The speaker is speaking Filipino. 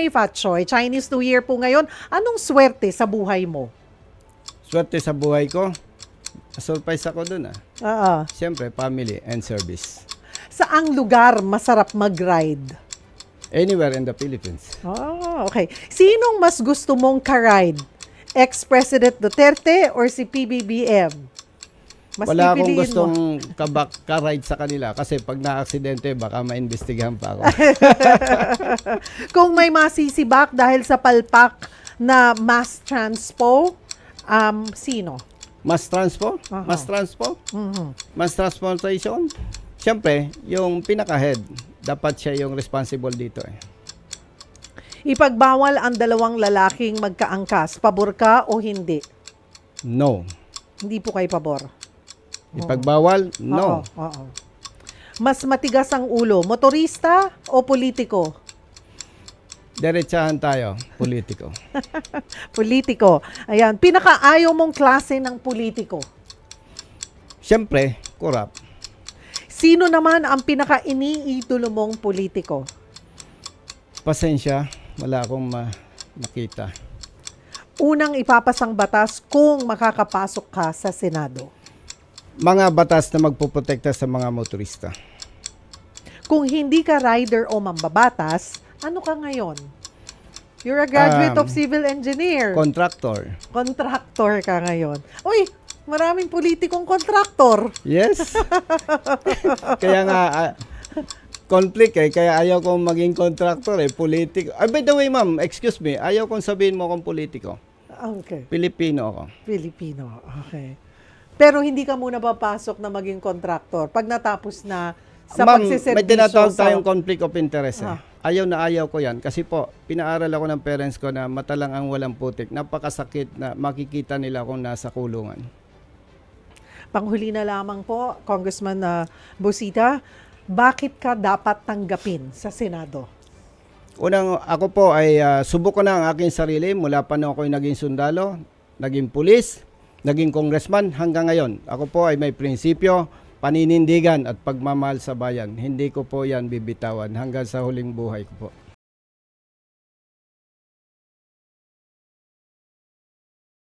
Pinoy Fat Choy, Chinese New Year po ngayon. Anong swerte sa buhay mo? Swerte sa buhay ko. Surprise ako dun Oo. Siyempre, family and service. Saang lugar masarap mag-ride? Anywhere in the Philippines. Oh, okay. Sinong mas gusto mong ka-ride? Ex-President Duterte or si PBBM? Mas Wala akong pipiliin mo. gustong ka-ride sa kanila kasi pag na-aksidente, baka maimbestigahan pa ako. Kung may masisibak dahil sa palpak na mass transpo, sino? Mass transpo? Mass transpo? Mass transportation? Siyempre, yung pinaka-head, dapat siya yung responsible dito Ipagbawal ang dalawang lalaking magkaangkas. Pabor ka o hindi? No. Hindi po kayo pabor. Ipagbawal? No. Oo. Mas matigas ang ulo, motorista o politiko? Diretsahan tayo, politiko. Politiko. Ayan, pinakaayaw mong klase ng politiko. Siyempre, corrupt. Sino naman ang pinaka-iniidolo mong politiko? Pasensya, wala akong makita. Unang ipapasang batas kung makakapasok ka sa Senado. Mga batas na magpoprotekta sa mga motorista. Kung hindi ka rider o mambabatas, ano ka ngayon? You're a graduate of civil engineer. Contractor. Contractor ka ngayon. Uy, maraming politikong contractor. Yes. Kaya nga, conflict kaya ayaw kong maging contractor politiko. By the way, ma'am, excuse me, ayaw kong sabihin mo akong politiko. Okay. Pilipino ako. Filipino. Okay. Pero hindi ka muna papasok na maging contractor pag natapos na sa Ma'am, pagsiservisyo. may tinatawag sa... tayong conflict of interest. Ayaw na ayaw ko yan. Kasi po, pinaaral ako ng parents ko na mata lang ang walang putik. Napakasakit na makikita nila kung nasa kulungan. Panghuli na lamang po, Congressman Busita, bakit ka dapat tanggapin sa Senado? Unang, ako po ay subok ko na ang aking sarili mula pa nung ako'y naging sundalo, naging pulis, naging congressman hanggang ngayon. Ako po ay may prinsipyo, paninindigan at pagmamahal sa bayan. Hindi ko po yan bibitawan hanggang sa huling buhay ko po.